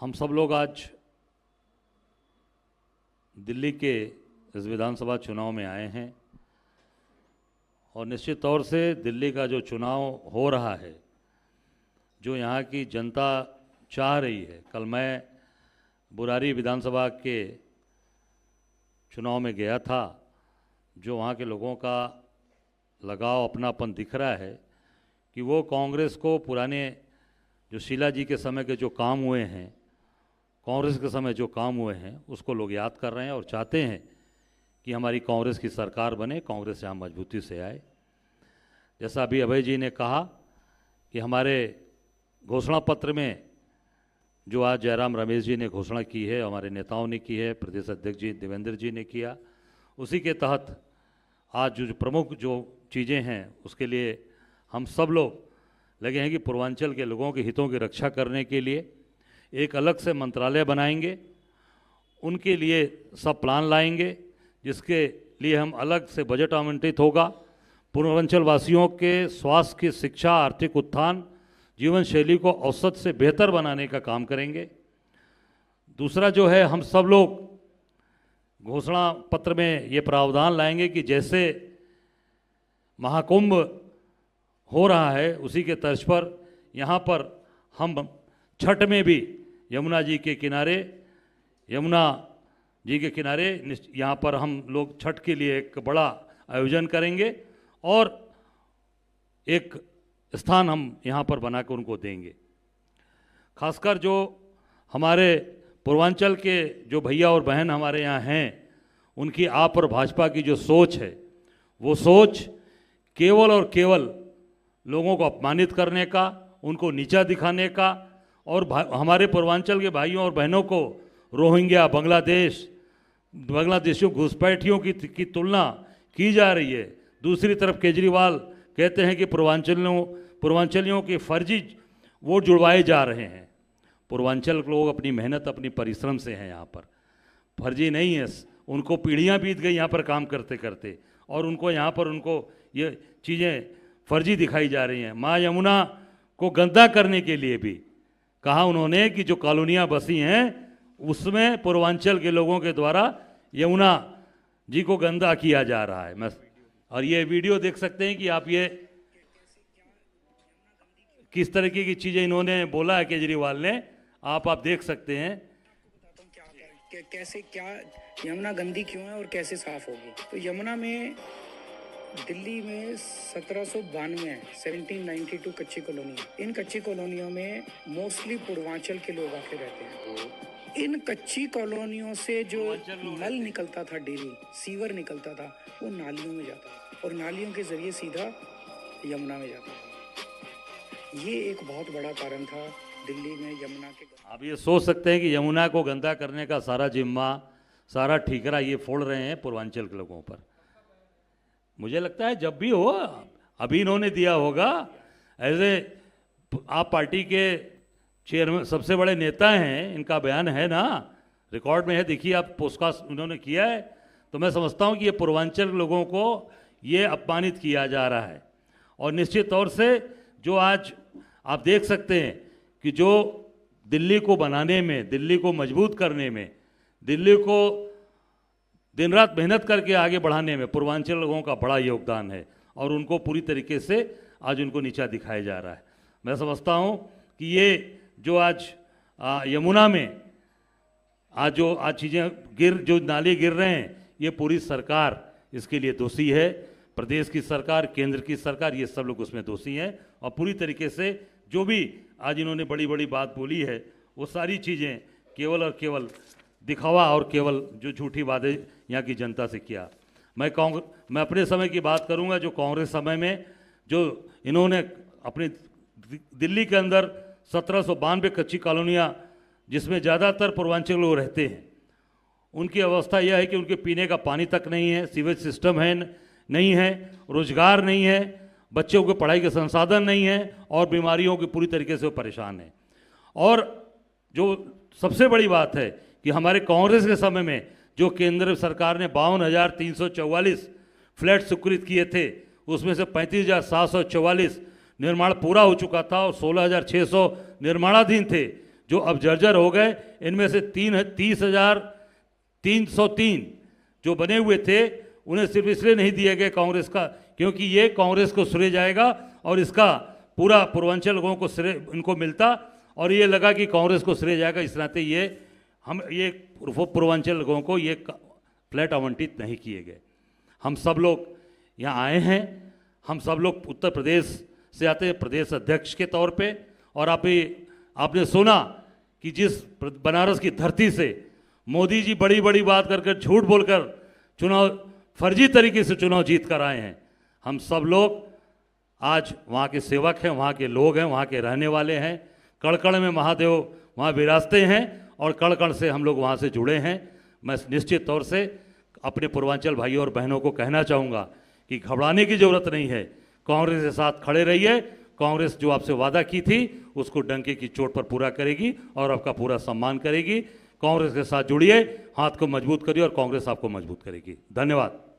हम सब लोग आज दिल्ली के इस विधानसभा चुनाव में आए हैं और निश्चित तौर से दिल्ली का जो चुनाव हो रहा है, जो यहाँ की जनता चाह रही है। कल मैं बुरारी विधानसभा के चुनाव में गया था, जो वहाँ के लोगों का लगाव अपनापन दिख रहा है कि वो कांग्रेस को पुराने जो शीला जी के समय के जो काम हुए हैं, कांग्रेस के समय जो काम हुए हैं, उसको लोग याद कर रहे हैं और चाहते हैं कि हमारी कांग्रेस की सरकार बने, कांग्रेस यहाँ मजबूती से आए। जैसा अभी अभय जी ने कहा कि हमारे घोषणा पत्र में जो आज जयराम रमेश जी ने घोषणा की है, हमारे नेताओं ने की है, प्रदेश अध्यक्ष जी देवेंद्र जी ने किया, उसी के तहत आज जो प्रमुख जो चीज़ें हैं उसके लिए हम सब लोग लगे हैं कि पूर्वांचल के लोगों के हितों की रक्षा करने के लिए एक अलग से मंत्रालय बनाएंगे, उनके लिए सब प्लान लाएंगे, जिसके लिए हम अलग से बजट आवंटित होगा। पूर्वांचल वासियों के स्वास्थ्य की शिक्षा, आर्थिक उत्थान, जीवन शैली को औसत से बेहतर बनाने का काम करेंगे। दूसरा जो है, हम सब लोग घोषणा पत्र में ये प्रावधान लाएंगे कि जैसे महाकुंभ हो रहा है उसी के तर्ज पर यहाँ पर हम छठ में भी यमुना जी के किनारे यहाँ पर हम लोग छठ के लिए एक बड़ा आयोजन करेंगे और एक स्थान हम यहाँ पर बनाकर उनको देंगे। खासकर जो हमारे पूर्वांचल के जो भैया और बहन हमारे यहाँ हैं, उनकी आप और भाजपा की जो सोच है, वो सोच केवल और केवल लोगों को अपमानित करने का, उनको नीचा दिखाने का और हमारे पूर्वांचल के भाइयों और बहनों को रोहिंग्या, बांग्लादेशियों, घुसपैठियों की तुलना की जा रही है। दूसरी तरफ केजरीवाल कहते हैं कि पूर्वांचलियों के फर्जी वोट जुड़वाए जा रहे हैं। पूर्वांचल लोग अपनी मेहनत, अपनी परिश्रम से हैं, यहाँ पर फर्जी नहीं है। उनको पीढ़ियाँ बीत गई यहाँ पर काम करते करते, और उनको यहाँ पर ये चीज़ें फर्जी दिखाई जा रही हैं। माँ यमुना को गंदा करने के लिए भी कहा उन्होंने कि जो कॉलोनियाँ बसी हैं उसमें पूर्वांचल के लोगों के द्वारा यमुना जी को गंदा किया जा रहा है। और ये वीडियो देख सकते हैं कि आप ये किस तरीके की चीज़ें इन्होंने बोला है केजरीवाल ने, आप देख सकते हैं। कैसे क्या यमुना गंदी क्यों है और कैसे साफ होगी। तो यमुना में दिल्ली में 1792 है, 1792 कच्ची कॉलोनी है। इन कच्ची कॉलोनियों में मोस्टली पूर्वांचल के लोग आके रहते हैं। इन कच्ची कॉलोनियों से जो मल निकलता था, डेली सीवर निकलता था, वो नालियों में जाता था और नालियों के जरिए सीधा यमुना में जाता था। ये एक बहुत बड़ा कारण था दिल्ली में यमुना के। आप ये सोच सकते हैं कि यमुना को गंदा करने का सारा जिम्मा, सारा ठीकरा ये फोड़ रहे हैं पूर्वांचल के लोगों पर। मुझे लगता है जब भी हो, अभी इन्होंने दिया होगा। ऐसे आप पार्टी के चेयरमैन, सबसे बड़े नेता हैं, इनका बयान है ना, रिकॉर्ड में है, देखिए आप, पोस्टकास्ट उन्होंने किया है। तो मैं समझता हूँ कि ये पूर्वांचल लोगों को ये अपमानित किया जा रहा है। और निश्चित तौर से जो आज आप देख सकते हैं कि जो दिल्ली को बनाने में, दिल्ली को मजबूत करने में, दिल्ली को दिन रात मेहनत करके आगे बढ़ाने में पूर्वांचल लोगों का बड़ा योगदान है और उनको पूरी तरीके से आज उनको नीचा दिखाया जा रहा है। मैं समझता हूँ कि ये जो आज यमुना में आज चीज़ें जो नाले गिर रहे हैं, ये पूरी सरकार इसके लिए दोषी है। प्रदेश की सरकार, केंद्र की सरकार, ये सब लोग उसमें दोषी हैं। और पूरी तरीके से जो भी आज इन्होंने बड़ी बड़ी बात बोली है, वो सारी चीज़ें केवल और केवल दिखावा और केवल जो झूठी वादे यहाँ की जनता से किया। मैं अपने समय की बात करूँगा। जो कांग्रेस समय में जो इन्होंने अपने दिल्ली के अंदर 1792 कच्ची कॉलोनियाँ, जिसमें ज़्यादातर पूर्वांचल लोग रहते हैं, उनकी अवस्था यह है कि उनके पीने का पानी तक नहीं है, सीवेज सिस्टम नहीं है, रोजगार नहीं है, बच्चों को पढ़ाई के संसाधन नहीं है और बीमारियों की पूरी तरीके से वो परेशान है। और जो सबसे बड़ी बात है कि हमारे कांग्रेस के समय में जो केंद्र सरकार ने 52,344 फ्लैट स्वीकृत किए थे, उसमें से 35,744 निर्माण पूरा हो चुका था और 16,600 निर्माणाधीन थे, जो अब जर्जर हो गए, इनमें से 30,303 जो बने हुए थे उन्हें सिर्फ इसलिए नहीं दिए गए कांग्रेस का, क्योंकि ये कांग्रेस को श्रेय जाएगा और इसका पूरा पूर्वांचल लोगों को श्रेय इनको मिलता, और ये लगा कि कांग्रेस को श्रेय जाएगा, इस नाते ये पूर्वांचल लोगों को ये फ्लैट आवंटित नहीं किए गए। हम सब लोग यहाँ आए हैं, हम सब लोग उत्तर प्रदेश से आते हैं प्रदेश अध्यक्ष के तौर पे, और आपने सुना कि जिस बनारस की धरती से मोदी जी बड़ी बड़ी बात कर झूठ बोलकर चुनाव फर्जी तरीके से चुनाव जीत कर आए हैं। हम सब लोग आज वहाँ के सेवक हैं, वहाँ के लोग हैं, वहाँ के रहने वाले हैं। कण-कण में महादेव वहाँ विराजते हैं और कण-कण से हम लोग वहाँ से जुड़े हैं। मैं निश्चित तौर से अपने पूर्वांचल भाइयों और बहनों को कहना चाहूँगा कि घबराने की ज़रूरत नहीं है, कांग्रेस के साथ खड़े रहिए। कांग्रेस जो आपसे वादा की थी उसको डंके की चोट पर पूरा करेगी और आपका पूरा सम्मान करेगी। कांग्रेस के साथ जुड़िए, हाथ को मजबूत करिए और कांग्रेस आपको मजबूत करेगी। धन्यवाद।